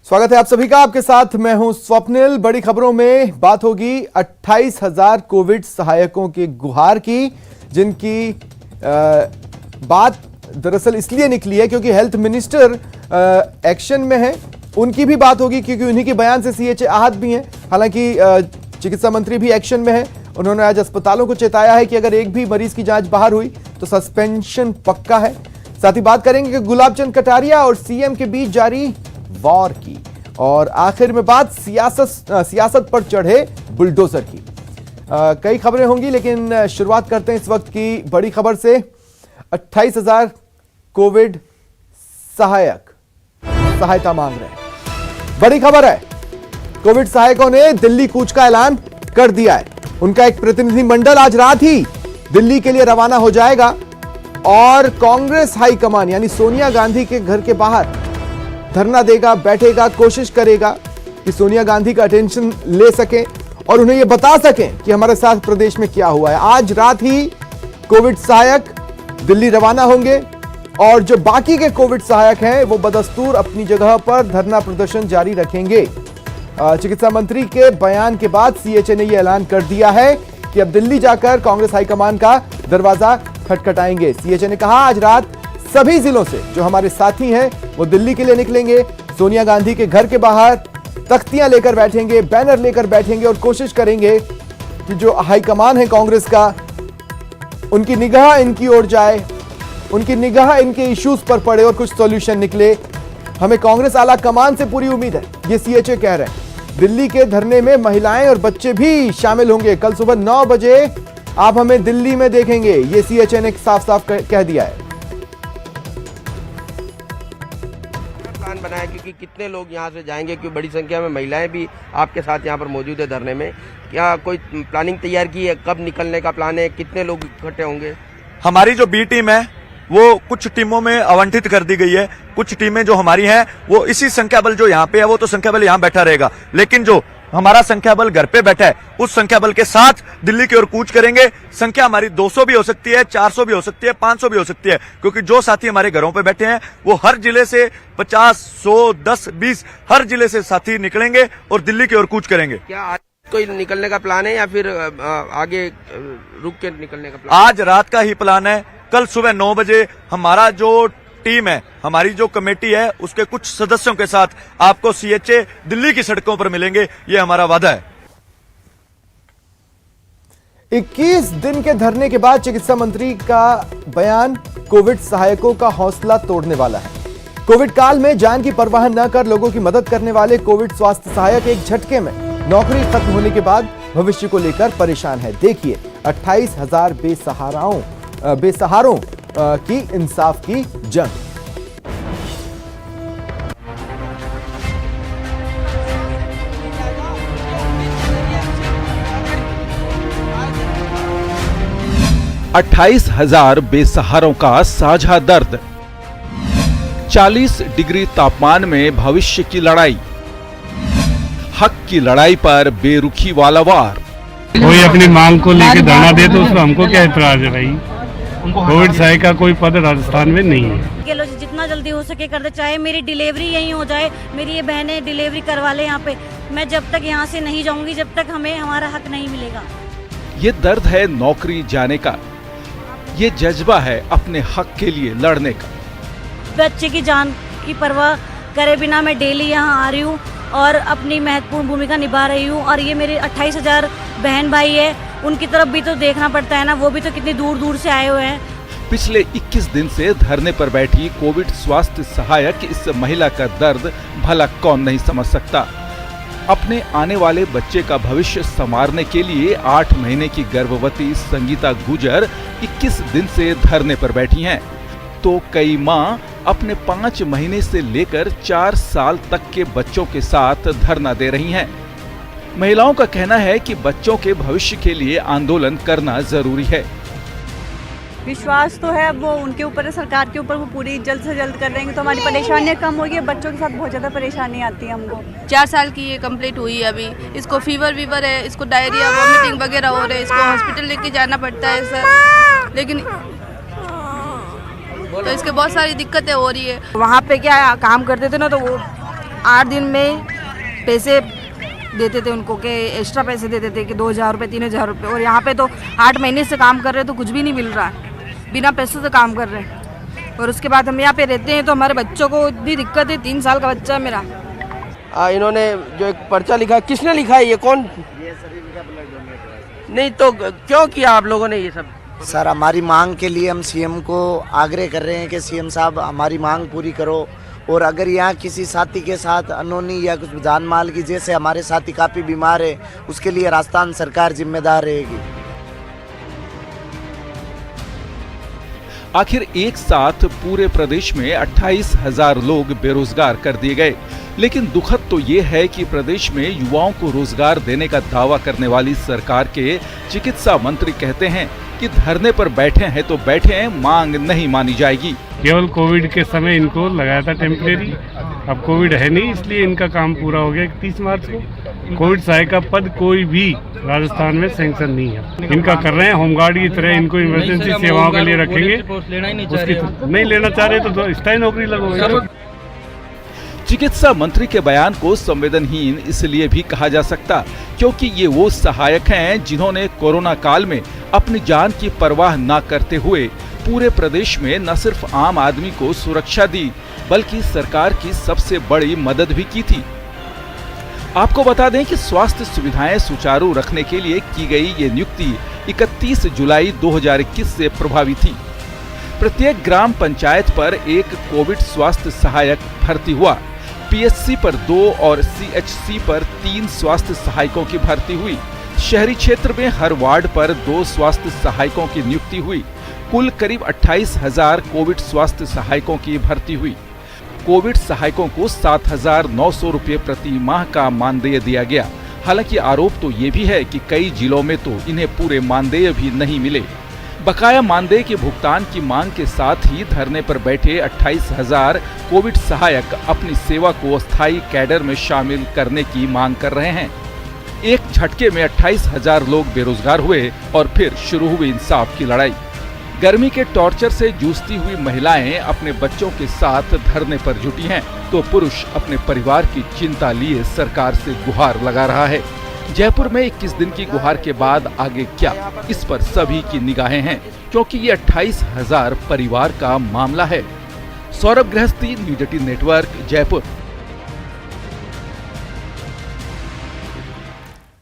स्वागत है आप सभी का। आपके साथ मैं हूं स्वप्निल। बड़ी खबरों में बात होगी 28,000 कोविड सहायकों के गुहार की, जिनकी बात दरअसल इसलिए निकली है क्योंकि हेल्थ मिनिस्टर एक्शन में है। उनकी भी बात होगी क्योंकि उन्हीं के बयान से सीएचए आहत भी हैं। हालांकि चिकित्सा मंत्री भी एक्शन में है। उन्होंने आज अस्पतालों को चेताया है कि अगर एक भी मरीज की जांच बाहर हुई तो सस्पेंशन पक्का है। साथ ही बात करेंगे कि गुलाब चंद कटारिया और सीएम के बीच जारी वॉर की, और आखिर में बात सियासत पर चढ़े बुलडोजर की। कई खबरें होंगी, लेकिन शुरुआत करते हैं इस वक्त की बड़ी खबर से। 28,000 कोविड सहायक सहायता मांग रहे हैं। बड़ी खबर है, कोविड सहायकों ने दिल्ली कूच का ऐलान कर दिया है। उनका एक प्रतिनिधि मंडल आज रात ही दिल्ली के लिए रवाना हो जाएगा और कांग्रेस हाईकमान यानी सोनिया गांधी के घर के बाहर धरना देगा, बैठेगा, कोशिश करेगा कि सोनिया गांधी का अटेंशन ले सके और उन्हें यह बता सकें कि हमारे साथ प्रदेश में क्या हुआ है। आज रात ही कोविड सहायक दिल्ली रवाना होंगे और जो बाकी के कोविड सहायक हैं वो बदस्तूर अपनी जगह पर धरना प्रदर्शन जारी रखेंगे। चिकित्सा मंत्री के बयान के बाद सीएचए ने यह ऐलान कर दिया है कि अब दिल्ली जाकर कांग्रेस हाईकमान का दरवाजा खटखटाएंगे। सीएचए ने कहा आज रात सभी जिलों से जो हमारे साथी हैं वो दिल्ली के लिए निकलेंगे। सोनिया गांधी के घर के बाहर तख्तियां लेकर बैठेंगे, बैनर लेकर बैठेंगे और कोशिश करेंगे कि जो हाईकमान है कांग्रेस का, उनकी निगाह इनकी ओर जाए, उनकी निगाह इनके इश्यूज पर पड़े और कुछ सॉल्यूशन निकले। हमें कांग्रेस आला कमान से पूरी उम्मीद है, ये सीएचए कह रहे हैं। दिल्ली के धरने में महिलाएं और बच्चे भी शामिल होंगे। कल सुबह 9 बजे आप हमें दिल्ली में देखेंगे, ये सीएचए ने साफ साफ कह दिया है। प्लान बनाया क्योंकि कितने लोग यहाँ से जाएंगे, क्योंकि बड़ी संख्या में महिलाएं भी आपके साथ यहाँ पर मौजूद है धरने में। क्या कोई प्लानिंग तैयार की है, कब निकलने का प्लान है, कितने लोग इकट्ठे होंगे? हमारी जो बी टीम है वो कुछ टीमों में आवंटित कर दी गई है। कुछ टीमें जो हमारी हैं वो इसी संख्या बल जो यहाँ पे है वो तो संख्या बल यहाँ बैठा रहेगा, लेकिन जो हमारा संख्या बल घर पे बैठा है उस संख्या बल के साथ दिल्ली की ओर कूच करेंगे। संख्या हमारी 200 भी हो सकती है, 400 भी हो सकती है, 500 भी हो सकती है, क्योंकि जो साथी हमारे घरों पे बैठे हैं वो हर जिले से 50, 100, 10, 20 हर जिले से साथी निकलेंगे और दिल्ली की ओर कूच करेंगे। क्या आज कोई निकलने का प्लान है या फिर आगे रुक के निकलने का प्लान? आज रात का ही प्लान है। कल सुबह 9 बजे हमारा जो टीम है, हमारी जो कमेटी है, उसके कुछ सदस्यों के साथ आपको सीएचए दिल्ली की सड़कों पर मिलेंगे, ये हमारा वादा है। 21 दिन के धरने के बाद चिकित्सा मंत्री का बयान कोविड सहायकों का हौसला तोड़ने वाला है। कोविड काल में जान की परवाह न कर लोगों की मदद करने वाले कोविड स्वास्थ्य सहायक एक झटके में नौकरी खत्म होने के बाद भविष्य को लेकर परेशान है। देखिए 28,000 बेसहारों की इंसाफ की जंग। अट्ठाईस 28,000 बेसहारों का साझा दर्द। 40 डिग्री तापमान में भविष्य की लड़ाई, हक की लड़ाई पर बेरुखी वाला वार। कोई अपनी मांग को लेकर धरना दे तो उसमें हमको क्या इतराज है भाई। कोविड सहायक का कोई पद राजस्थान में नहीं है। जितना जल्दी हो सके कर दे, चाहे मेरी डिलीवरी यहीं हो जाए, मेरी ये बहनें डिलीवरी करवा ले यहाँ पे। मैं जब तक यहाँ से नहीं जाऊंगी जब तक हमें हमारा हक नहीं मिलेगा। ये दर्द है नौकरी जाने का, ये जज्बा है अपने हक के लिए लड़ने का। बच्चे की जान की परवाह करे बिना मैं डेली यहाँ आ रही हूँ और अपनी महत्वपूर्ण भूमिका निभा रही हूँ। और ये मेरे 28,000 बहन भाई है, उनकी तरफ भी तो देखना पड़ता है ना, वो भी तो कितनी दूर दूर से आए हुए हैं। पिछले 21 दिन से धरने पर बैठी कोविड स्वास्थ्य सहायक इस महिला का दर्द भला कौन नहीं समझ सकता। अपने आने वाले बच्चे का भविष्य संवारने के लिए 8 महीने की गर्भवती संगीता गुजर 21 दिन से धरने पर बैठी हैं। तो कई मां अपने 5 महीने से लेकर 4 साल तक के बच्चों के साथ धरना दे रही हैं। महिलाओं का कहना है कि बच्चों के भविष्य के लिए आंदोलन करना जरूरी है। विश्वास तो है, अब वो उनके ऊपर है, सरकार के ऊपर। वो पूरी जल्द से जल्द कर देंगे तो हमारी परेशानियां कम होगी। बच्चों के साथ बहुत ज़्यादा परेशानी आती है हमको। 4 साल की ये कंप्लीट हुई है अभी। इसको फीवर है, इसको डायरिया वॉमिटिंग वगैरह हो रहे हैं, इसको हॉस्पिटल लेके जाना पड़ता है सर, लेकिन तो इसके बहुत सारी दिक्कतें हो रही है। वहाँ पे क्या काम करते थे ना, तो वो 8 दिन में पैसे देते थे उनको, कि एक्स्ट्रा पैसे देते थे कि 2,000 रुपये 3,000 रुपये, और यहाँ पे तो 8 महीने से काम कर रहे हैं तो कुछ भी नहीं मिल रहा है, बिना पैसों से काम कर रहे हैं। और उसके बाद हम यहाँ पे रहते हैं तो हमारे बच्चों को इतनी दिक्कत है, 3 साल का बच्चा है मेरा। इन्होंने जो एक पर्चा लिखा, किसने लिखा है, ये कौन? नहीं तो क्यों किया आप लोगों ने ये सब? सर, हमारी मांग के लिए हम सीएम को आग्रह कर रहे हैं कि सीएम साहब हमारी मांग पूरी करो, और अगर यहाँ किसी साथी के साथ अनहोनी या कुछ जान माल की, जैसे हमारे साथी काफ़ी बीमार है, उसके लिए राजस्थान सरकार जिम्मेदार रहेगी। आखिर एक साथ पूरे प्रदेश में 28,000 लोग बेरोजगार कर दिए गए, लेकिन दुखद तो ये है कि प्रदेश में युवाओं को रोजगार देने का दावा करने वाली सरकार के चिकित्सा मंत्री कहते हैं कि धरने पर बैठे हैं तो बैठे हैं, मांग नहीं मानी जाएगी। केवल कोविड के समय इनको लगाया था टेम्परेरी, अब कोविड है नहीं इसलिए इनका काम पूरा हो गया 31 मार्च को। कोविड सहायक का पद कोई भी राजस्थान में सैंक्शन नहीं है, इनका कर रहे हैं होमगार्ड की तरह, इनको इमरजेंसी सेवाओं के लिए रखेंगे, उसकी नहीं लेना चाह रहे तो स्थायी नौकरी लगवाएंगे। चिकित्सा मंत्री के बयान को संवेदनहीन इसलिए भी कहा जा सकता क्योंकि ये वो सहायक हैं जिन्होंने कोरोना काल में अपनी जान की परवाह न करते हुए पूरे प्रदेश में न सिर्फ आम आदमी को सुरक्षा दी बल्कि सरकार की सबसे बड़ी मदद भी की थी। आपको बता दें कि स्वास्थ्य सुविधाएं सुचारू रखने के लिए की गई ये नियुक्ति 31 जुलाई 2021 से प्रभावी थी। प्रत्येक ग्राम पंचायत पर एक कोविड स्वास्थ्य सहायक भर्ती हुआ। पीएचसी पर 2 और सीएचसी पर 3 स्वास्थ्य सहायकों की भर्ती हुई। शहरी क्षेत्र में हर वार्ड पर 2 स्वास्थ्य सहायकों की नियुक्ति हुई। कुल करीब 28,000 कोविड स्वास्थ्य सहायकों की भर्ती हुई। कोविड सहायकों को 7,900 रुपये प्रति माह का मानदेय दिया गया। हालांकि आरोप तो ये भी है कि कई जिलों में तो इन्हें पूरे मानदेय भी नहीं मिले। बकाया मानदेय के भुगतान की मांग के साथ ही धरने पर बैठे 28,000 कोविड सहायक अपनी सेवा को अस्थायी कैडर में शामिल करने की मांग कर रहे हैं। एक झटके में 28,000 लोग बेरोजगार हुए और फिर शुरू हुई इंसाफ की लड़ाई। गर्मी के टॉर्चर से जूझती हुई महिलाएं अपने बच्चों के साथ धरने पर जुटी हैं, तो पुरुष अपने परिवार की चिंता लिए सरकार से गुहार लगा रहा है। जयपुर में 21 दिन की गुहार के बाद आगे क्या, इस पर सभी की निगाहें हैं क्योंकि ये 28,000 परिवार का मामला है। सौरभ गृहस्थी, न्यूज 18 नेटवर्क, जयपुर।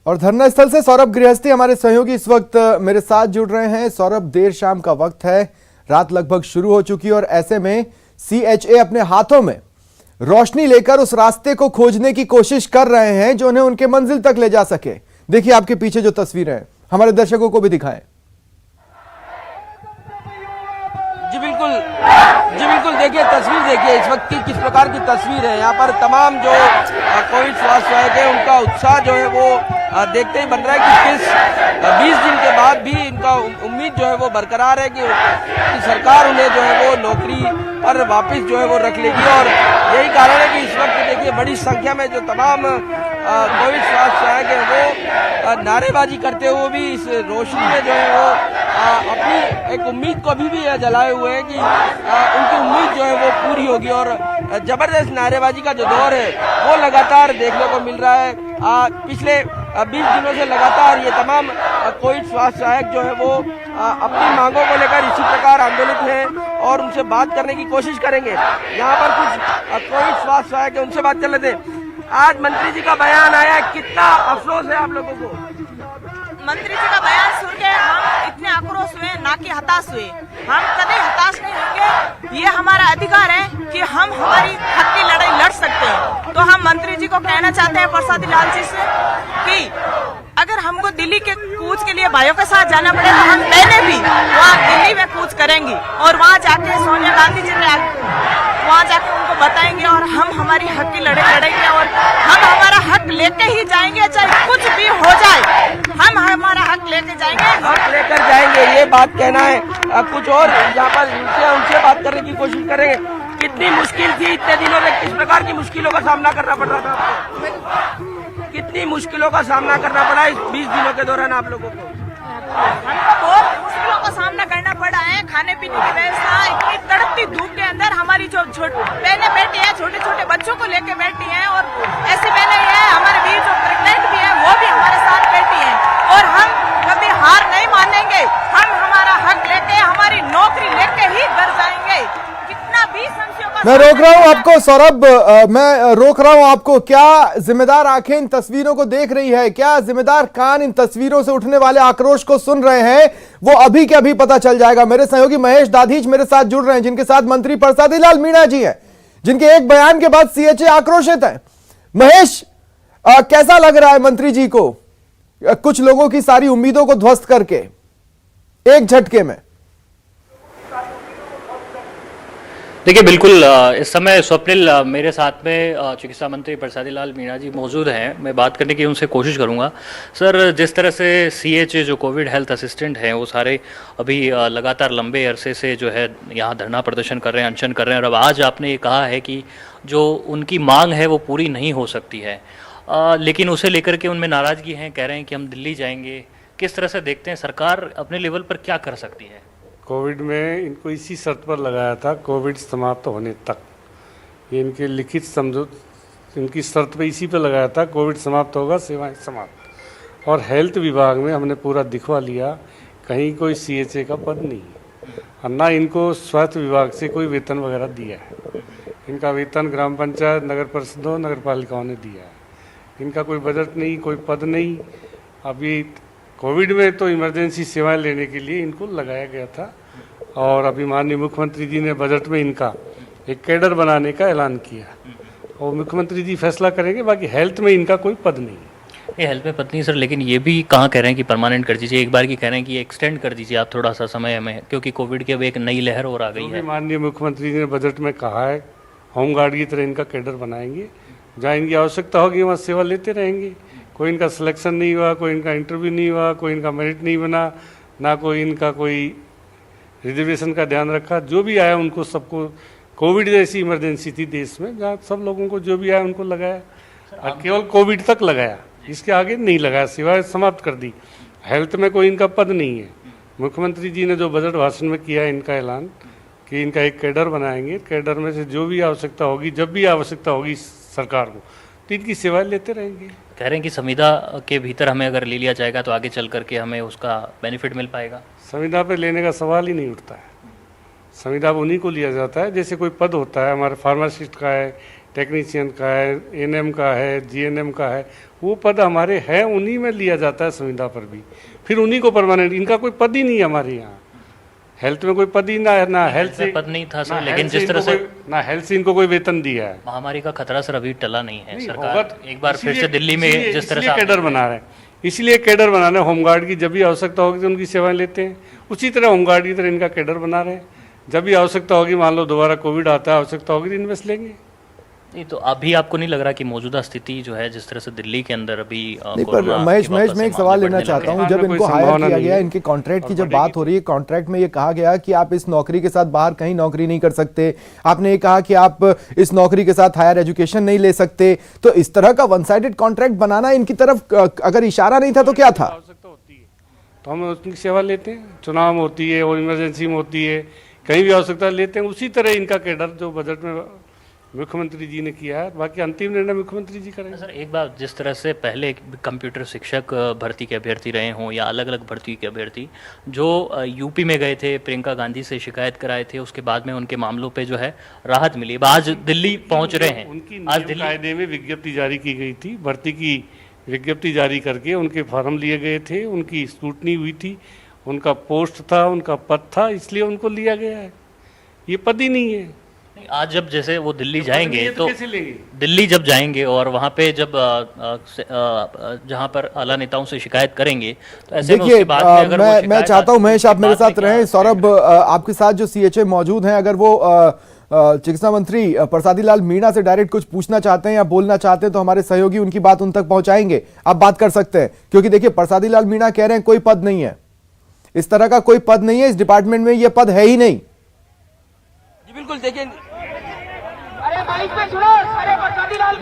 और धरना स्थल से सौरभ गृहस्थी हमारे सहयोगी इस वक्त मेरे साथ जुड़ रहे हैं। सौरभ, देर शाम का वक्त है, रात लगभग शुरू हो चुकी है और ऐसे में सीएचए अपने हाथों में रोशनी लेकर उस रास्ते को खोजने की कोशिश कर रहे हैं जो उन्हें उनके मंजिल तक ले जा सके। देखिए आपके पीछे जो तस्वीरें हैं, हमारे दर्शकों को भी दिखाएं। जी बिल्कुल देखिए तस्वीर, देखिए इस वक्त की किस प्रकार की तस्वीर है। यहाँ पर तमाम जो कोविड स्वास्थ्य सहायक है उनका उत्साह जो है वो देखते ही बन रहा है कि किस 20 दिन के बाद भी इनका उम्मीद जो है वो बरकरार है कि सरकार उन्हें जो है वो नौकरी पर वापस जो है वो रख लेगी। और यही कारण है कि इस वक्त देखिए बड़ी संख्या में जो तमाम कोविड स्वास्थ्य सहायक है वो नारेबाजी करते हुए भी इस रोशनी में जो है वो अपनी एक उम्मीद को अभी भी जलाए हुए हैं कि उनकी उम्मीद जो है वो पूरी होगी। और जबरदस्त नारेबाजी का जो दौर है वो लगातार देखने को मिल रहा है। पिछले 20 दिनों से लगातार ये तमाम कोविड स्वास्थ्य सहायक जो है वो अपनी मांगों को लेकर इसी प्रकार आंदोलित हैं और उनसे बात करने की कोशिश करेंगे। यहाँ पर कुछ कोविड स्वास्थ्य सहायक है, उनसे बात कर लेते हैं। आज मंत्री जी का बयान आया, कितना अफसोस है आप लोगों को? मंत्री जी का बयान सुन के हम इतने आक्रोश हुए, ना कि हताश हुए। हम कभी हताश नहीं होंगे, ये हमारा अधिकार है कि हम हमारी हक की लड़ाई लड़ सकते हैं। तो हम मंत्री जी को कहना चाहते हैं, प्रसादी लाल जी से, कि अगर हमको दिल्ली के कूच के लिए भाइयों के साथ जाना पड़े तो हम पहले भी वहाँ दिल्ली में कूच करेंगी और वहाँ जाके सोनिया गांधी जी ने वहाँ जाके उनको बताएंगे और हम हमारी हक की लड़ाई लड़ेंगे और हम हमारा हक लेके ही जाएंगे, चाहे कुछ भी हो जाए, हम हमारा हक लेके जाएंगे। हक लेकर जाएंगे, ये बात कहना है। कुछ और यहाँ पर उनसे बात करने की कोशिश करेंगे। कितनी मुश्किल थी इतने दिनों में, किस प्रकार की मुश्किलों का सामना करना पड़ रहा था आपको? कितनी मुश्किलों का सामना करना पड़ा इस 20 दिनों के दौरान आप लोगों को? हमको बहुत मुश्किलों का सामना करना पड़ा है। खाने पीने की व्यवस्था, इतनी तड़पती धूप के अंदर हमारी जो बहनें बैठी है, छोटे छोटे बच्चों को लेके बैठी हैं, और ऐसी बहनें हैं हमारे बीच जो प्रेग्नेंट भी है वो भी हमारे साथ बैठी हैं। और हम कभी हार नहीं मानेंगे, हम हमारा हक लेके, हमारी नौकरी लेके ही घर जाएंगे। कितना भी संशयों का मैं रोक रहा हूं आपको सौरभ, मैं रोक रहा हूं आपको। क्या जिम्मेदार आंखें इन तस्वीरों को देख रही है? क्या जिम्मेदार कान इन तस्वीरों से उठने वाले आक्रोश को सुन रहे हैं? वो अभी के अभी पता चल जाएगा। मेरे सहयोगी महेश दाधीच मेरे साथ जुड़ रहे हैं, जिनके साथ मंत्री प्रसादी लाल मीणा जी हैं, जिनके एक बयान के बाद सीएचए आक्रोशित है। महेश, कैसा लग रहा है मंत्री जी को, कुछ लोगों की सारी उम्मीदों को ध्वस्त करके एक झटके में? देखिए, बिल्कुल इस समय स्वप्निल मेरे साथ में चिकित्सा मंत्री प्रसादी लाल मीणा जी मौजूद हैं। मैं बात करने की उनसे कोशिश करूंगा। सर, जिस तरह से सीएचए जो कोविड हेल्थ असिस्टेंट हैं वो सारे अभी लगातार लंबे अरसे से जो है यहाँ धरना प्रदर्शन कर रहे हैं, अनशन कर रहे हैं, और अब आज आपने ये कहा है कि जो उनकी मांग है वो पूरी नहीं हो सकती है, लेकिन उसे लेकर के उनमें नाराज़गी है, कह रहे हैं कि हम दिल्ली जाएंगे। किस तरह से देखते हैं, सरकार अपने लेवल पर क्या कर सकती है? कोविड में इनको इसी शर्त पर लगाया था, कोविड समाप्त होने तक। ये इनके लिखित समझौते, इनकी शर्त पे इसी पे लगाया था, कोविड समाप्त होगा सेवाएं समाप्त। और हेल्थ विभाग में हमने पूरा दिखवा लिया, कहीं कोई सीएचए का पद नहीं है, और ना इनको स्वास्थ्य विभाग से कोई वेतन वगैरह दिया है। इनका वेतन ग्राम पंचायत, नगर परिषदों, नगर पालिकाओं ने दिया है। इनका कोई बजट नहीं, कोई पद नहीं। अभी कोविड में तो इमरजेंसी सेवाएं लेने के लिए इनको लगाया गया था, और अभी माननीय मुख्यमंत्री जी ने बजट में इनका एक कैडर बनाने का ऐलान किया, और मुख्यमंत्री जी फैसला करेंगे। बाकी हेल्थ में इनका कोई पद नहीं है। ये हेल्थ में पद नहीं सर, लेकिन ये भी कहाँ कह रहे हैं कि परमानेंट कर दीजिए, एक बार की कह रहे हैं कि एक्सटेंड कर दीजिए आप थोड़ा सा समय में, क्योंकि कोविड की अब एक नई लहर और आ गई है। माननीय मुख्यमंत्री जी ने बजट में कहा है, होमगार्ड की तरह इनका कैडर बनाएंगे, जहाँ इनकी आवश्यकता होगी वहाँ सेवा लेते रहेंगे। कोई इनका सिलेक्शन नहीं हुआ, कोई इनका इंटरव्यू नहीं हुआ, कोई इनका मेरिट नहीं बना, ना कोई इनका कोई रिजर्वेशन का ध्यान रखा। जो भी आया उनको सबको, कोविड जैसी इमरजेंसी थी देश में, जहाँ सब लोगों को जो भी आया उनको लगाया, और केवल कोविड तक लगाया, इसके आगे नहीं लगाया, सेवाएं समाप्त कर दी। हेल्थ में कोई इनका पद नहीं है। मुख्यमंत्री जी ने जो बजट भाषण में किया इनका ऐलान कि इनका एक कैडर बनाएंगे, कैडर में से जो भी आवश्यकता होगी, जब भी आवश्यकता होगी सरकार को, तो इनकी सेवाएं लेते रहेंगे। कह रहे हैं कि संविदा के भीतर हमें अगर ले लिया जाएगा तो आगे चल करके हमें उसका बेनिफिट मिल पाएगा। संविदा पे लेने का सवाल ही नहीं उठता है। संविदा उन्हीं को लिया जाता है, जैसे कोई पद होता है, हमारे फार्मासिस्ट का है, टेक्नीशियन का है, एएनएम का है, जीएनएम का है, वो पद हमारे हैं, उन्हीं में लिया जाता है संविदा पर भी, फिर उन्हीं को परमानेंट। इनका कोई पद ही नहीं है हमारे यहाँ, हेल्थ में कोई पद ही ना हेल्थ से पद नहीं था सर, लेकिन जिस तरह से ना हेल्थ से इनको कोई वेतन दिया है। महामारी का खतरा सर अभी टला नहीं है। सरकार एक बार फिर से दिल्ली में जिस तरह से कैडर बना रहे हैं, इसलिए कैडर बना रहे हैं। होमगार्ड की जब भी आवश्यकता होगी तो उनकी सेवाएं लेते हैं, उसी तरह होमगार्ड की तरह इनका कैडर बना रहे हैं। जब भी आवश्यकता होगी, मान लो दोबारा कोविड आता है, आवश्यकता होगी तो इन्वेस्ट लेंगे। नहीं तो अभी आपको नहीं लग रहा कि मौजूदा स्थिति जो है जिस तरह से दिल्ली के अंदर अभी नहीं, पर महेश मैं एक सवाल लेना चाहता हूं। जब इनको हायर किया गया, इनके कॉन्ट्रैक्ट की जब बात हो रही है, कॉन्ट्रैक्ट में ये कहा गया कि आप इस नौकरी के साथ बाहर कहीं नौकरी नहीं कर सकते, आपने ये कहा कि आप इस नौकरी के साथ हायर एजुकेशन नहीं ले सकते, तो इस तरह का वन साइडेड कॉन्ट्रैक्ट बनाना इनकी तरफ अगर इशारा नहीं था तो क्या था? तो हम उसकी सेवा लेते हैं, चुनाव में होती है और इमरजेंसी में होती है, कहीं भी आवश्यकता लेते हैं। उसी तरह इनका कैडर जो बजट में मुख्यमंत्री जी ने किया है, बाकी अंतिम निर्णय मुख्यमंत्री जी करेंगे। सर एक बात, जिस तरह से पहले कंप्यूटर शिक्षक भर्ती के अभ्यर्थी रहे हों या अलग अलग भर्ती के अभ्यर्थी जो यूपी में गए थे, प्रियंका गांधी से शिकायत कराए थे, उसके बाद में उनके मामलों पे जो है राहत मिली, आज दिल्ली पहुंच रहे हैं। उनकी आज कायदे में विज्ञप्ति जारी की गई थी, भर्ती की विज्ञप्ति जारी करके उनके फॉर्म लिए गए थे, उनकी स्क्रूटनी हुई थी, उनका पोस्ट था, उनका पद था, इसलिए उनको लिया गया है। ये पद ही नहीं है। आज जब जैसे वो दिल्ली जाएंगे तो दिल्ली जब जाएंगे और वहाँ पे जब जहाँ पर आला नेताओं से शिकायत करेंगे तो ऐसे में उसके बाद में अगर मैं चाहता हूँ महेश आप मेरे साथ रहें। सौरभ आपके साथ जो सीएचए मौजूद हैं, अगर वो चिकित्सा मंत्री प्रसादी लाल मीणा से डायरेक्ट कुछ पूछना चाहते हैं या बोलना चाहते हैं तो हमारे सहयोगी उनकी बात उन तक पहुंचाएंगे, आप बात कर सकते हैं। क्योंकि देखिए प्रसादी लाल मीणा कह रहे हैं कोई पद नहीं है, इस तरह का कोई पद नहीं है, इस डिपार्टमेंट में ये पद है ही नहीं। जी बिल्कुल, देखिए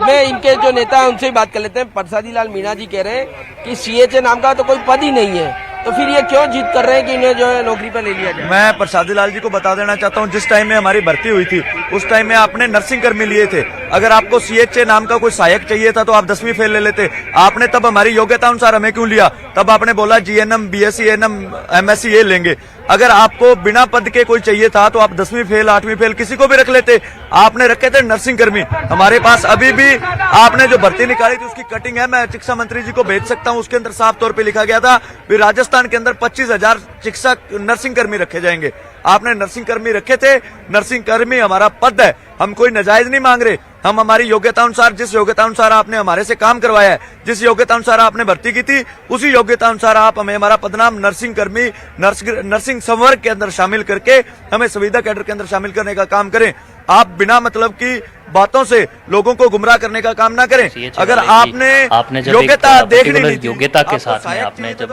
मैं इनके जो नेता हैं उनसे ही बात कर लेते हैं। प्रसादी लाल मीणा जी कह रहे हैं कि सीएचए नाम का तो कोई पद ही नहीं है, तो फिर ये क्यों जिद कर रहे हैं कि इन्हें जो है नौकरी पर ले लिया जाए? मैं प्रसादी लाल जी को बता देना चाहता हूं, जिस टाइम में हमारी भर्ती हुई थी उस टाइम में आपने नर्सिंग कर्मी लिए थे। अगर आपको सीएचए नाम का कोई सहायक चाहिए था तो आप 10वीं फेल ले लेते। आपने तब हमारी योग्यता अनुसार हमें क्यों लिया? तब आपने बोला जीएनएम, बीएससी एएनएम, एमएससी ये लेंगे। अगर आपको बिना पद के कोई चाहिए था तो आप 10वीं फेल, 8वीं फेल किसी को भी रख लेते। आपने रखे थे नर्सिंग कर्मी। हमारे पास अभी भी आपने जो भर्ती निकाली थी उसकी कटिंग है, मैं चिकित्सा मंत्री जी को भेज सकता हूं। उसके अंदर साफ तौर पे लिखा गया था कि राजस्थान के अंदर 25,000 चिकित्सा नर्सिंग कर्मी रखे जाएंगे। आपने नर्सिंग कर्मी रखे थे। नर्सिंग कर्मी हमारा पद है, हम कोई नाजायज नहीं मांग रहे। हम हमारी योग्यता अनुसार, जिस योग्यता अनुसार आपने हमारे से काम करवाया है, जिस योग्यता अनुसार आपने भर्ती की थी, उसी योग्यता अनुसार आप हमें हमारा पदनाम नर्सिंग कर्मी, नर्सिंग संवर्ग के अंदर शामिल करके हमें संविदा कैडर के अंदर शामिल करने का काम करें। आप बिना मतलब की बातों से लोगों को गुमराह करने का काम ना करें। अगर आपने जब योग्यता देखनी नहीं, योग्यता के साथ में आपने जब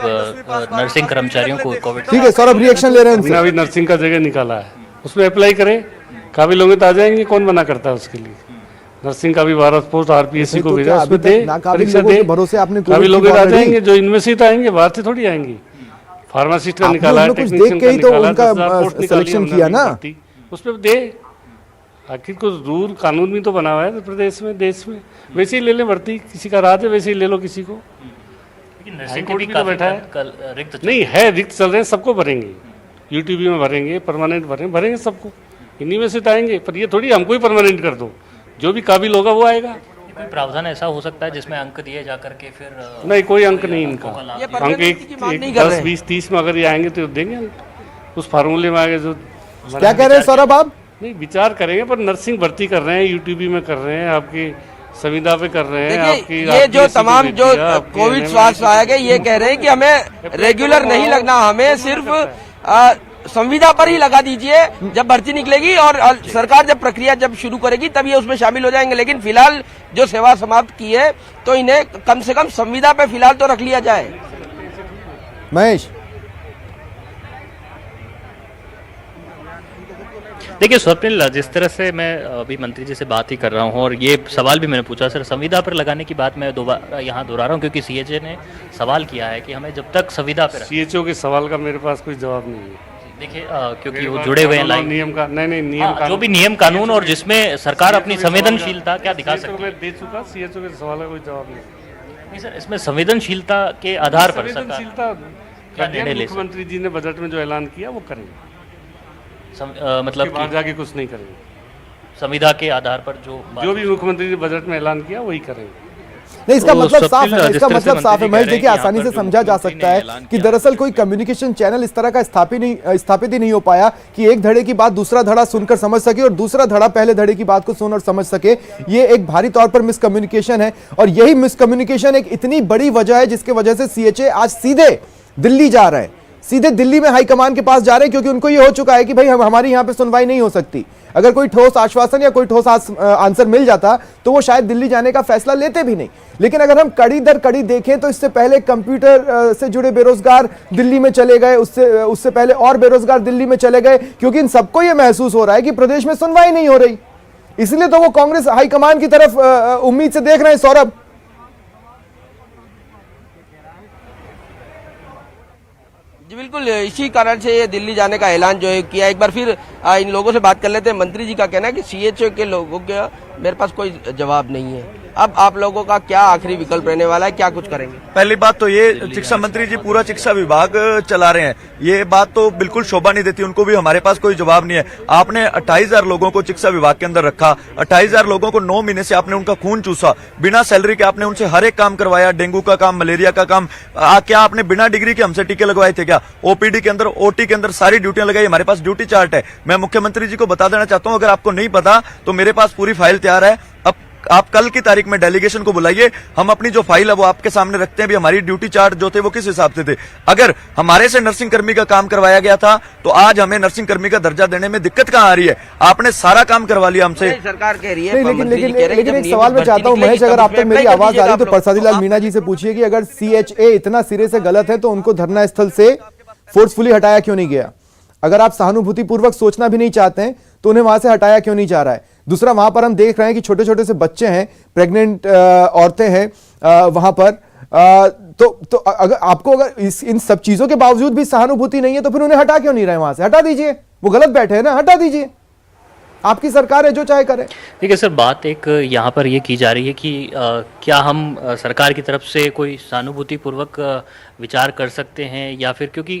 नर्सिंग कर्मचारियों को कोविड, ठीक है सौरभ, रिएक्शन ले रहे हैं हमने अभी नर्सिंग का जगह निकाला है, उसमें अप्लाई करें, काबिल होंगे तो आ जाएंगे। कौन मना करता है उसके लिए? नर्सिंग का भी 12 पोस्ट आरपीएससी को भेजा, उसमें दे, परीक्षा दे, भरोसे आपने काबिल लोग आ जाएंगे। जो इनमें से तो आएंगे, बाहर से थोड़ी आएंगे। फार्मासिस्ट का निकाला है, टेक्नीशियन का निकाला, सिलेक्शन किया ना, उसमें दे। आखिर कुछ रूल कानून भी तो बना हुआ है प्रदेश में, देश में। वैसे ही ले ले भर्ती, किसी का राज है वैसे ही ले लो किसी को। नर्सिंग भी तो बैठा है, रिक्त नहीं है, रिक्त चल रहे हैं, सबको भरेंगे, यूटीबी में भरेंगे, परमानेंट भरेंगे सबको, इन्हीं में से तो आएंगे। पर ये थोड़ी हमको ही परमानेंट कर दो, जो भी काबिल होगा वो आएगा। कोई प्रावधान ऐसा हो सकता है जिसमें अंक दिए जाकर के फिर? नहीं, कोई अंक नहीं इनका। अंक 1, 10, 20, 30 में अगर ये आएंगे तो देंगे अंक, उस फार्मूले में आगे। जो क्या कह रहे हैं सौरभ आप? नहीं, विचार करेंगे, पर नर्सिंग भर्ती कर रहे हैं, यूटीबी में कर रहे हैं, आपकी संविदा पे कर रहे हैं, आपकी ये जो तमाम जो कोविड स्वास्थ्य सहायक है ये कह रहे हैं कि हमें रेगुलर नहीं लगना, हमें सिर्फ संविदा पर ही लगा दीजिए। जब भर्ती निकलेगी और सरकार जब प्रक्रिया जब शुरू करेगी तब ये उसमें शामिल हो जाएंगे। लेकिन फिलहाल जो सेवा समाप्त की है तो इन्हें कम से कम संविदा पे फिलहाल तो रख लिया जाए। महेश, देखिए स्वप्निल, जिस तरह से मैं अभी मंत्री जी से बात ही कर रहा हूं और ये सवाल भी मैंने पूछा, सर संविदा पर लगाने की बात मैं दोबारा यहाँ दोहरा रहा हूँ क्योंकि सीएचए ने सवाल किया है कि हमें जब तक संविदा पर। सीएचओ के सवाल का मेरे पास कोई जवाब नहीं है। देखिए क्योंकि वो जुड़े हुए हैं लाइन नियम का, नहीं नियम जो भी नियम कानून और जिसमें सरकार अपनी संवेदनशीलता क्या दिखा सकती है। दे चुका, सीएचओ के सवाल का कोई जवाब नहीं सर। इसमें संवेदनशीलता के आधार पर संवेदनशीलता क्या निर्णय ले? मुख्यमंत्री जी ने बजट में जो ऐलान किया वो करेंगे, मतलब बाहर जाके कुछ नहीं करेंगे। संविदा के आधार पर जो भी मुख्यमंत्री ने बजट में ऐलान किया वही करेंगे। नहीं, इसका मतलब साफ है, इसका मतलब साफ है महेश। देखिए, आसानी से समझा जा सकता है कि दरअसल कोई कम्युनिकेशन चैनल इस तरह का स्थापित ही नहीं हो पाया कि एक धड़े की बात दूसरा धड़ा सुनकर समझ सके और दूसरा धड़ा पहले धड़े की बात को सुन और समझ सके। ये एक भारी तौर पर मिसकम्युनिकेशन है और यही मिसकम्युनिकेशन एक इतनी बड़ी वजह है जिसकी वजह से सीएचए आज सीधे दिल्ली जा रहे हैं, सीधे दिल्ली में हाईकमान के पास जा रहे हैं, क्योंकि उनको ये हो चुका है कि भाई हमारी यहाँ पे सुनवाई नहीं हो सकती। अगर कोई ठोस आश्वासन या कोई ठोस आंसर मिल जाता तो वो शायद दिल्ली जाने का फैसला लेते भी नहीं। लेकिन अगर हम कड़ी दर कड़ी देखें तो इससे पहले कंप्यूटर से जुड़े बेरोजगार दिल्ली में चले गए, उससे पहले और बेरोजगार दिल्ली में चले गए, क्योंकि इन सबको ये महसूस हो रहा है कि प्रदेश में सुनवाई नहीं हो रही। इसलिए तो वो कांग्रेस हाईकमान की तरफ उम्मीद से देख रहे हैं। सौरभ, जी बिल्कुल, इसी कारण से ये दिल्ली जाने का ऐलान जो है किया। एक बार फिर इन लोगों से बात कर लेते हैं। मंत्री जी का कहना है कि सीएचओ के लोगों के मेरे पास कोई जवाब नहीं है। अब आप लोगों का क्या आखिरी विकल्प रहने वाला है, क्या कुछ करेंगे? पहली बात तो ये, शिक्षा मंत्री जी पूरा चिकित्सा विभाग चला रहे हैं, ये बात तो बिल्कुल शोभा नहीं देती। उनको भी हमारे पास कोई जवाब नहीं है। आपने 28,000 लोगों को चिकित्सा विभाग के अंदर रखा, 28,000 लोगों को 9 महीने से आपने उनका खून चूसा, बिना सैलरी के आपने उनसे हर एक काम करवाया, डेंगू का काम, मलेरिया का काम। क्या आपने बिना डिग्री के हमसे टीके लगवाए थे क्या? ओपीडी के अंदर, ओटी के अंदर सारी ड्यूटियां लगाई। हमारे पास ड्यूटी चार्ट है। मैं मुख्यमंत्री जी को बता देना चाहता हूं, अगर आपको नहीं पता तो मेरे पास पूरी फाइल तैयार है। अब आप कल की तारीख में डेलीगेशन को बुलाइए, हम अपनी जो फाइल है वो आपके सामने रखते हैं भी हमारी ड्यूटी चार्ट जो थे वो किस हिसाब से थे। अगर हमारे से नर्सिंग कर्मी का काम करवाया गया था तो आज हमें नर्सिंग कर्मी का दर्जा देने में दिक्कत कहां आ रही है? आपने सारा काम करवा लिया हमसे। सरकार कह रही है, लेकिन एक सवाल मैं चाहता हूं महेश, अगर आप तक मेरी आवाज आ रही तो प्रसादी लाल मीणा जी से पूछिए कि अगर सीएचए इतना सिरे से गलत है तो उनको धरना स्थल से फोर्सफुली हटाया क्यों नहीं गया? अगर आप सहानुभूतिपूर्वक सोचना भी नहीं चाहते हैं तो उन्हें वहां से हटाया क्यों नहीं जा रहा है? दूसरा, वहां पर हम देख रहे हैं कि छोटे छोटे से बच्चे हैं, प्रेग्नेंट औरतें हैं वहां पर, तो अगर आपको इन सब चीजों के बावजूद भी सहानुभूति नहीं है तो फिर उन्हें हटा क्यों नहीं रहे वहां से? हटा दीजिए, वो गलत बैठे हैं ना, हटा दीजिए, आपकी सरकार है, जो चाहे करे। देखिए सर, बात एक यहाँ पर ये की जा रही है कि क्या हम सरकार की तरफ से कोई सहानुभूतिपूर्वक विचार कर सकते हैं, या फिर क्योंकि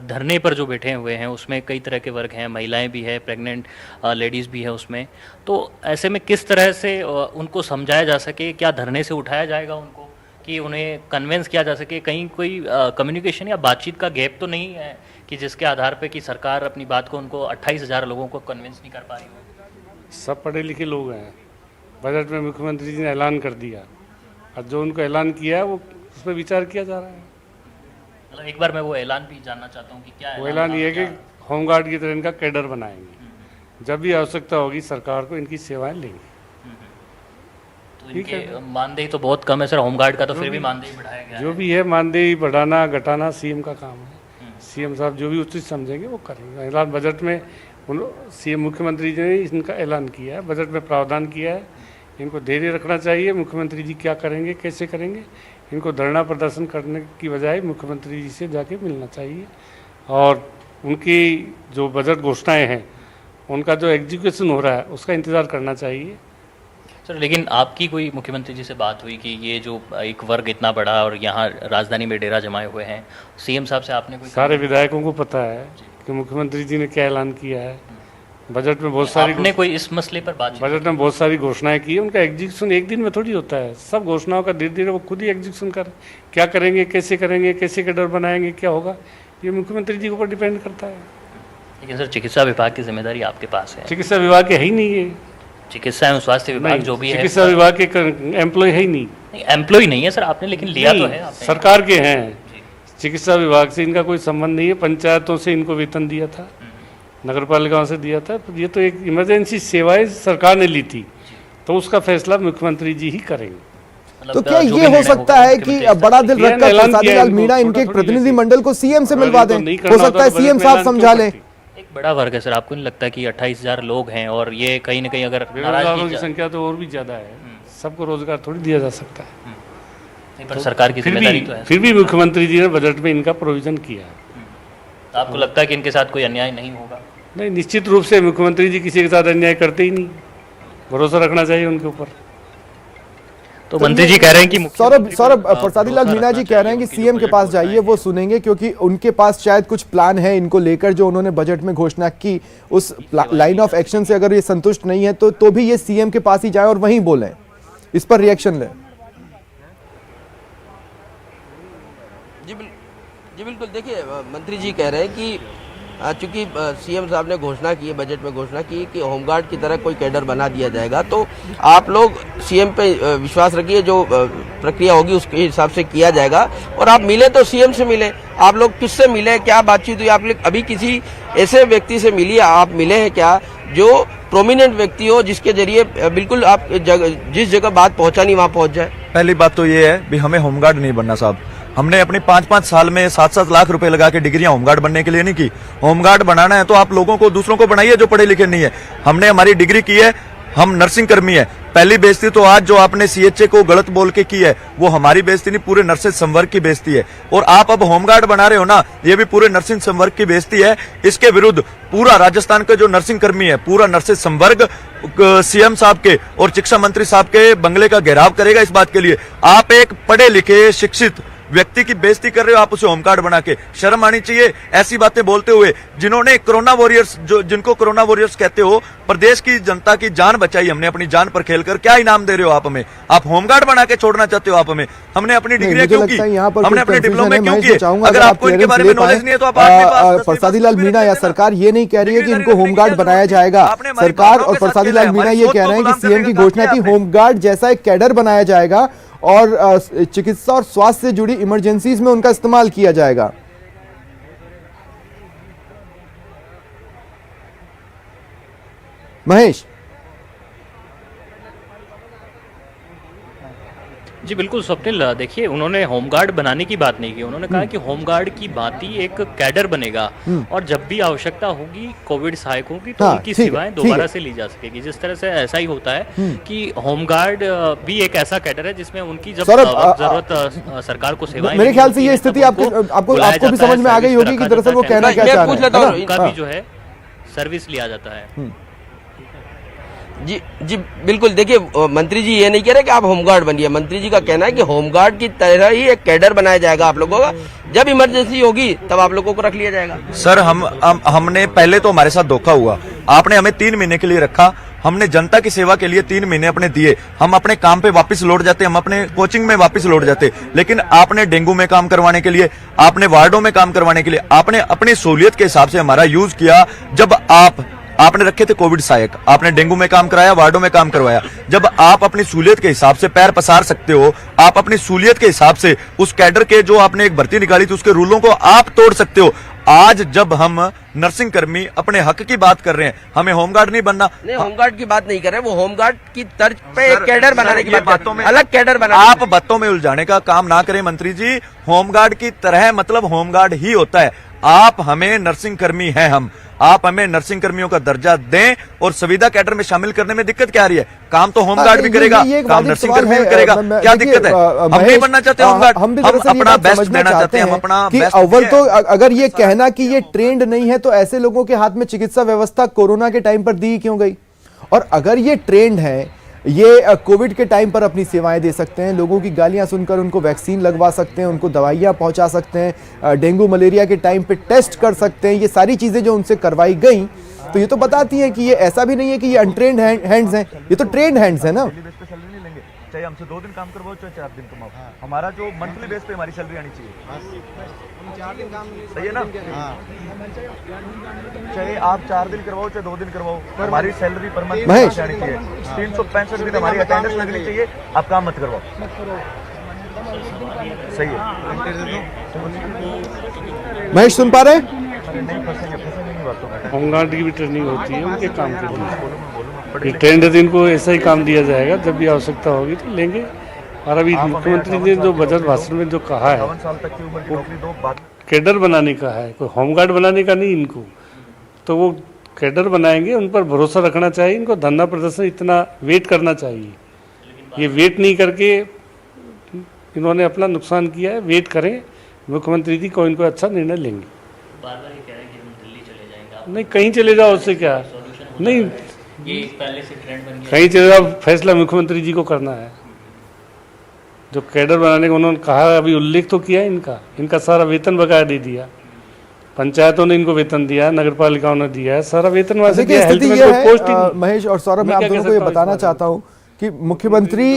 धरने पर जो बैठे हुए हैं उसमें कई तरह के वर्ग हैं, महिलाएं भी है, प्रेग्नेंट लेडीज़ भी है उसमें, तो ऐसे में किस तरह से उनको समझाया जा सके? क्या धरने से उठाया जाएगा उनको कि उन्हें कन्विंस किया जा सके? कहीं कोई कम्युनिकेशन या बातचीत का गैप तो नहीं है कि जिसके आधार पे कि सरकार अपनी बात को उनको 28,000 लोगों को कन्विंस नहीं कर पा रही हो? सब पढ़े लिखे लोग हैं। बजट में मुख्यमंत्री जी ने ऐलान कर दिया और जो उनको ऐलान किया है वो उस पर विचार किया जा रहा है। मतलब एक बार मैं वो ऐलान भी जानना चाहता हूँ कि क्या वो ऐलान ये है कि होमगार्ड की तरह इनका कैडर बनाएंगे, जब भी आवश्यकता होगी सरकार को इनकी सेवाएं लेंगे। तो इनके मानदेय तो बहुत कम है सर, होमगार्ड का तो फिर भी मानदेय बढ़ाया गया जो भी है मानदेय बढ़ाना घटाना सीएम का काम है। सीएम साहब जो भी उचित समझेंगे वो करेंगे। ऐलान बजट में सीएम मुख्यमंत्री जी ने इनका ऐलान किया है, बजट में प्रावधान किया है। इनको धैर्य रखना चाहिए, मुख्यमंत्री जी क्या करेंगे, कैसे करेंगे। इनको धरना प्रदर्शन करने की बजाय मुख्यमंत्री जी से जाके मिलना चाहिए और उनकी जो बजट घोषणाएं हैं उनका जो एग्जीक्यूशन हो रहा है उसका इंतज़ार करना चाहिए। सर लेकिन आपकी कोई मुख्यमंत्री जी से बात हुई कि ये जो एक वर्ग इतना बड़ा और यहाँ राजधानी में डेरा जमाए हुए हैं, सीएम साहब से आपने कोई? सारे विधायकों को पता है कि मुख्यमंत्री जी ने क्या ऐलान किया है। बजट में बहुत सारी आपने कोई इस मसले पर बात? बजट में बहुत सारी घोषणाएं की है, उनका एग्जीक्यूशन एक दिन में थोड़ी होता है। सब घोषणाओं का धीरे धीरे वो खुद ही एग्जीक्यूशन कर क्या करेंगे, कैसे करेंगे, कैसे कैडर बनाएंगे, क्या होगा, ये मुख्यमंत्री जी के ऊपर डिपेंड करता है। लेकिन सर चिकित्सा विभाग की जिम्मेदारी आपके पास है। चिकित्सा विभाग के है ही नहीं है। चिकित्सा एवं स्वास्थ्य विभाग जो भी है, चिकित्सा विभाग के एम्प्लॉय है ही नहीं। एम्प्लॉय नहीं है सर आपने, लेकिन लिया तो है आपने। सरकार के हैं, चिकित्सा विभाग से इनका कोई संबंध नहीं है। पंचायतों से इनको वेतन दिया था, नगर पालिकाओं से दिया था। तो ये तो एक इमरजेंसी सेवाएं सरकार ने ली थी, तो उसका फैसला मुख्यमंत्री जी ही करेंगे। तो क्या ये हो सकता है कि बड़ा दिल रखकर प्रसादी लाल मीणा इनके एक प्रतिनिधि मंडल को सीएम से मिलवा दें? हो सकता है सीएम साहब समझा लें। एक बड़ा वर्ग है सर, आपको नहीं लगता कि 28,000 लोग हैं और ये कहीं ना कहीं अगर बेरोजगारों की संख्या तो और भी ज्यादा है, सबको रोजगार थोड़ी दिया जा सकता है। पर सरकार की जिम्मेदारी तो है। फिर भी मुख्यमंत्री जी ने बजट में इनका प्रोविजन किया है। तो आपको लगता है कि इनके साथ कोई अन्याय नहीं होगा? नहीं, निश्चित रूप से मुख्यमंत्री जी किसी के साथ अन्याय करते ही नहीं, भरोसा रखना चाहिए उनके ऊपर। तो मंत्री जी कह रहे हैं कि सौरभ प्रसादी लाल मीणा जी कह रहे हैं कि सीएम के पास जाइए, वो सुनेंगे, क्योंकि उनके पास शायद कुछ प्लान है इनको लेकर जो उन्होंने बजट में घोषणा की। उस लाइन ऑफ एक्शन से अगर ये संतुष्ट नहीं है तो भी ये सीएम के पास ही जाए और वहीं बोलें, इस पर रिएक्शन लें। जी बिल्कुल। देखिए मंत्री जी कह रहे हैं कि चूंकि सीएम साहब ने घोषणा की है, बजट में घोषणा की कि होमगार्ड की तरह कोई कैडर बना दिया जाएगा, तो आप लोग सीएम पे विश्वास रखिए, जो प्रक्रिया होगी उसके हिसाब से किया जाएगा। और आप मिले तो सीएम से मिले, आप लोग किससे मिले, क्या बातचीत हुई? आप लोग अभी किसी ऐसे व्यक्ति से मिलिए, आप मिले हैं क्या जो प्रोमिनेंट व्यक्ति हो, जिसके जरिए बिल्कुल आप जिस जगह बात पहुंचानी वहां पहुंच जाए? पहली बात तो ये है भी हमें होमगार्ड नहीं बनना साहब। हमने अपनी 5-5 साल में 7-7 लाख रुपए लगा के डिग्रियां होमगार्ड बनने के लिए नहीं की। होमगार्ड बनाना है तो आप लोगों को, दूसरों को बनाइए जो पढ़े लिखे नहीं है। हमने हमारी डिग्री की है, हम नर्सिंग कर्मी है। पहली बेइज्जती तो आज जो आपने सीएचए को गलत बोल के की है वो हमारी बेइज्जती नहीं, पूरे नर्सिंग संवर्ग की बेइज्जती है। और आप अब होमगार्ड बना रहे हो ना, ये भी पूरे नर्सिंग संवर्ग की बेइज्जती है। इसके विरुद्ध पूरा राजस्थान का जो नर्सिंग कर्मी है, पूरा नर्सिंग संवर्ग सीएम साहब के और शिक्षा मंत्री साहब के बंगले का घेराव करेगा। इस बात के लिए आप एक पढ़े लिखे शिक्षित व्यक्ति की बेइज्जती कर रहे हो, आप उसे होमगार्ड बना के। शर्म आनी चाहिए ऐसी बातें बोलते हुए। जिन्होंने कोरोना वॉरियर्स, जिनको कोरोना वॉरियर्स कहते हो, प्रदेश की जनता की जान बचाई हमने अपनी जान पर खेलकर। क्या इनाम दे रहे हो आप हमें? आप होमगार्ड बना के छोड़ना चाहते हो आप हमें? हमने अपनी डिग्री क्यों की, हमने अपने डिप्लोमे क्यों किए? अगर आपको इनके बारे में नॉलेज नहीं है तो आप प्रसादी लाल मीणा या सरकार ये नहीं कह रही है कि इनको होमगार्ड बनाया जाएगा। सरकार और प्रसादी लाल मीणा ये कह रहे हैं कि सीएम की घोषणा थी होमगार्ड जैसा एक कैडर बनाया जाएगा और चिकित्सा और स्वास्थ्य से जुड़ी इमरजेंसीज में उनका इस्तेमाल किया जाएगा। महेश जी बिल्कुल स्वप्निल, देखिए उन्होंने होमगार्ड बनाने की बात नहीं की, उन्होंने कहा कि होमगार्ड की भांति एक कैडर बनेगा और जब भी आवश्यकता होगी कोविड सहायकों की तो हाँ, उनकी ठीक है, सेवाएं ठीक दोबारा है। से ली जा सकेगी। जिस तरह से ऐसा ही होता है कि होमगार्ड भी एक ऐसा कैडर है जिसमें उनकी जब सौरभ, जरूरत सरकार को सेवाएं मेरे लेनी ख्याल से होती ये है, स्थिति तब आपको उनको आपको बुलाया आपको भी जाता है, समझ में आ गई सर्विस होगी कि रखा दरअसल वो जाता है, कहना क्या चाह पूछ रहे लेता हैं, हूँ, है ना? उनका भी हाँ। जो है सर्विस लिया जाता है। जी जी बिल्कुल। देखिए मंत्री जी ये नहीं कह रहे कि आप होमगार्ड बनिए, मंत्री जी का कहना है कि होमगार्ड की तरह ही एक कैडर बनाया जाएगा आप लोगों का, जब इमरजेंसी होगी तब आप लोगों को रख लिया जाएगा। सर हमने पहले तो हमारे साथ धोखा हुआ, आपने हमें 3 महीने के लिए रखा, हमने जनता की सेवा के लिए 3 महीने अपने दिए, हम अपने काम पे वापस लौट जाते, हम अपने कोचिंग में वापस लौट जाते, लेकिन आपने डेंगू में काम करवाने के लिए, आपने वार्डों में काम करवाने के लिए, आपने अपनी सहूलियत के हिसाब से हमारा यूज किया। जब आपने रखे थे कोविड सहायक, आपने डेंगू में काम कराया, वार्डों में काम करवाया। जब आप अपनी सहूलियत के हिसाब से पैर पसार सकते हो, आप अपनी सहूलियत के हिसाब से उस कैडर के जो आपने एक भर्ती निकाली थी उसके रूलों को आप तोड़ सकते हो। आज जब हम नर्सिंग कर्मी अपने हक की बात कर रहे हैं, हमें होमगार्ड नहीं बनना। नहीं, होमगार्ड की बात नहीं कर रहे, वो होमगार्ड की तर्ज पे एक कैडर बनाने की बातों में अलग कैडर बना, आप बातों में उलझाने का काम ना करें मंत्री जी। होमगार्ड की तरह मतलब होमगार्ड ही होता है। आप हमें नर्सिंग कर्मी हैं, आप हमें नर्सिंग कर्मियों का दर्जा दें और संविदा कैडर में शामिल करने में दिक्कत क्या आ रही है? काम तो होमगार्ड भी करेगा, काम नर्सिंग कर्मी भी करेगा, क्या दिक्कत है? हम नहीं बनना चाहते होमगार्ड, हम भी हम दरअसल ये अपना बात बेस्ट समझना देना चाहते हैं, हम हैं अपना कि बेस्ट अव्वल दें। तो अगर ये कहना कि ये ट्रेंड नहीं है तो ऐसे लोगों के हाथ में चिकित्सा व्यवस्था कोरोना के टाइम पर दी क्यों गई? और अगर ये ट्रेंड है, ये कोविड के टाइम पर अपनी सेवाएं दे सकते हैं, लोगों की गालियां सुनकर उनको वैक्सीन लगवा सकते हैं, उनको दवाइयां पहुंचा सकते हैं, डेंगू मलेरिया के टाइम पे टेस्ट कर सकते हैं, ये सारी चीजें जो उनसे करवाई गई तो ये तो बताती हैं कि ये ऐसा भी नहीं है कि ये अनट्रेंड हैंड्स हैं, ये तो ट्रेंड हैंड्स हैं ना। चाहे हमसे 2 दिन काम करवाओ चाहे 4 दिन कमाओ, हमारा जो मंथली बेस पे हमारी सैलरी आनी चाहिए, सही है ना? चाहे आप 4 दिन करवाओ चाहे 2 दिन करवाओ, हमारी सैलरी पर मंथ महेश। आनी चाहिए। 365 दिन हमारी अटेंडेंस लगनी चाहिए, आप काम मत करवाओ, सही है? महेश सुन पा रहे हैं? होमगार्ड की भी ट्रेनिंग होती है उनके काम के लिए। ये ट्रेंड है तो इनको ऐसा ही काम दिया जाएगा, जब भी आवश्यकता होगी तो लेंगे। और अभी मुख्यमंत्री ने जो बजट भाषण में जो कहा है 52 साल तक की उम्र की नौकरी दो, बाद कैडर बनाने का है, कोई होमगार्ड बनाने का नहीं इनको। तो वो कैडर बनाएंगे, उन पर भरोसा रखना चाहिए, इनको धरना प्रदर्शन इतना वेट करना चाहिए। ये वेट नहीं करके इन्होंने अपना नुकसान किया है, वेट करें, मुख्यमंत्री जी को इनको अच्छा निर्णय लेंगे। नहीं कहीं चले जाओ, उससे क्या नहीं, कहीं चले जाओ, फैसला मुख्यमंत्री जी को करना है। जो कैडर बनाने का उन्होंने कहा, अभी उल्लेख तो किया है इनका सारा वेतन बकाया दे दिया, पंचायतों ने इनको वेतन दिया, नगर पालिकाओं ने दिया है, सारा वेतन वहां से दिया है। स्थिति ये है महेश और सौरभ, मैं आप दोनों को ये बताना चाहता हूं कि मुख्यमंत्री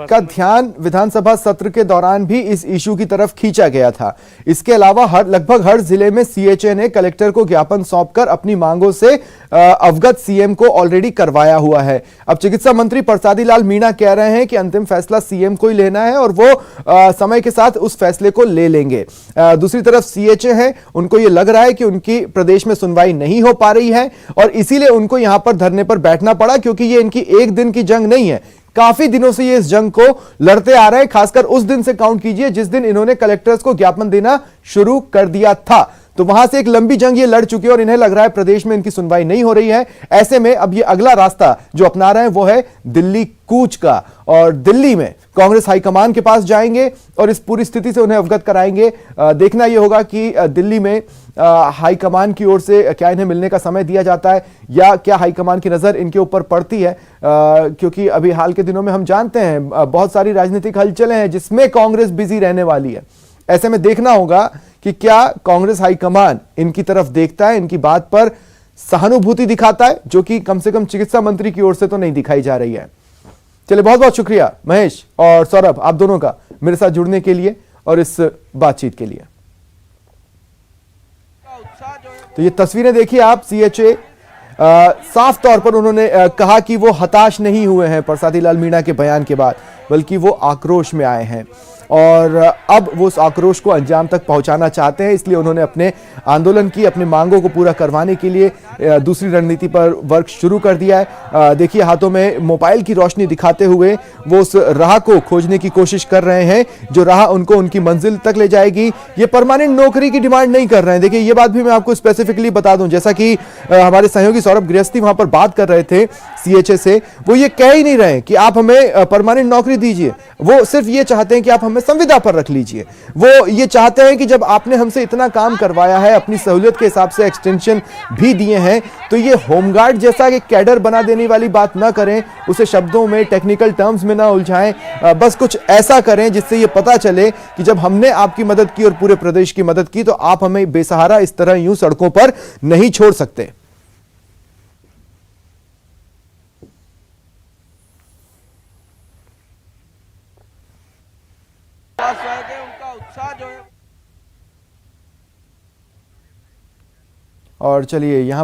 का ध्यान विधानसभा सत्र के दौरान भी इस इशू की तरफ खींचा गया था। इसके अलावा लगभग हर जिले में सीएचए ने कलेक्टर को ज्ञापन सौंपकर अपनी मांगों से अवगत सीएम को ऑलरेडी करवाया हुआ है। अब चिकित्सा मंत्री प्रसादी लाल मीणा कह रहे हैं कि अंतिम फैसला सीएम को ही लेना है और वो समय के साथ उस फैसले को ले लेंगे। दूसरी तरफ सीएचए हैं, उनको ये लग रहा है कि उनकी प्रदेश में सुनवाई नहीं हो पा रही है और इसीलिए उनको यहां पर धरने पर बैठना पड़ा, क्योंकि ये इनकी एक दिन की जंग नहीं है, काफी दिनों से ये इस जंग को लड़ते आ रहे हैं। खासकर उस दिन से काउंट कीजिए जिस दिन इन्होंने कलेक्टर्स को ज्ञापन देना शुरू कर दिया था, तो वहां से एक लंबी जंग ये लड़ चुके हैं और इन्हें लग रहा है प्रदेश में इनकी सुनवाई नहीं हो रही है। ऐसे में अब ये अगला रास्ता जो अपना रहे हैं वो है दिल्ली कूच का, और दिल्ली में कांग्रेस हाईकमान के पास जाएंगे और इस पूरी स्थिति से उन्हें अवगत कराएंगे। देखना यह होगा कि दिल्ली में हाईकमान की ओर से क्या इन्हें मिलने का समय दिया जाता है या क्या हाईकमान की नजर इनके ऊपर पड़ती है, क्योंकि अभी हाल के दिनों में हम जानते हैं बहुत सारी राजनीतिक हलचलें हैं जिसमें कांग्रेस बिजी रहने वाली है। ऐसे में देखना होगा कि क्या कांग्रेस हाईकमान इनकी तरफ देखता है, इनकी बात पर सहानुभूति दिखाता है, जो कि कम से कम चिकित्सा मंत्री की ओर से तो नहीं दिखाई जा रही है। चलिए, बहुत बहुत शुक्रिया महेश और सौरभ आप दोनों का मेरे साथ जुड़ने के लिए और इस बातचीत के लिए। तो ये तस्वीरें देखिए आप, सीएचए साफ तौर पर उन्होंने कहा कि वो हताश नहीं हुए हैं प्रसादी लाल मीणा के बयान के बाद, बल्कि वो आक्रोश में आए हैं। और अब वो उस आक्रोश को अंजाम तक पहुंचाना चाहते हैं। इसलिए उन्होंने अपने आंदोलन की, अपनी मांगों को पूरा करवाने के लिए दूसरी रणनीति पर वर्क शुरू कर दिया है। देखिए, हाथों में मोबाइल की रोशनी दिखाते हुए वो उस राह को खोजने की कोशिश कर रहे हैं जो राह उनको उनकी मंजिल तक ले जाएगी। ये परमानेंट नौकरी की डिमांड नहीं कर रहे हैं। देखिए, ये बात भी मैं आपको स्पेसिफिकली बता दूं, जैसा कि हमारे सहयोगी सौरभ गृहस्थी वहां पर बात कर रहे थे सीएचए से, वो ये कह ही नहीं रहे कि आप हमें परमानेंट नौकरी दीजिए। वो सिर्फ ये चाहते हैं कि आप हमें संविदा पर रख लीजिए। वो ये चाहते हैं कि जब आपने हमसे इतना काम करवाया है, अपनी सहूलियत के हिसाब से एक्सटेंशन भी दिए हैं, तो ये होमगार्ड जैसा कि कैडर बना देने वाली बात ना करें, उसे शब्दों में, टेक्निकल टर्म्स में ना उलझाएं। बस कुछ ऐसा करें जिससे ये पता चले कि जब हमने आपकी मदद की और पूरे प्रदेश की मदद की, तो आप हमें बेसहारा इस तरह यूं सड़कों पर नहीं छोड़ सकते। उनका उत्साह जो है। और चलिए यहां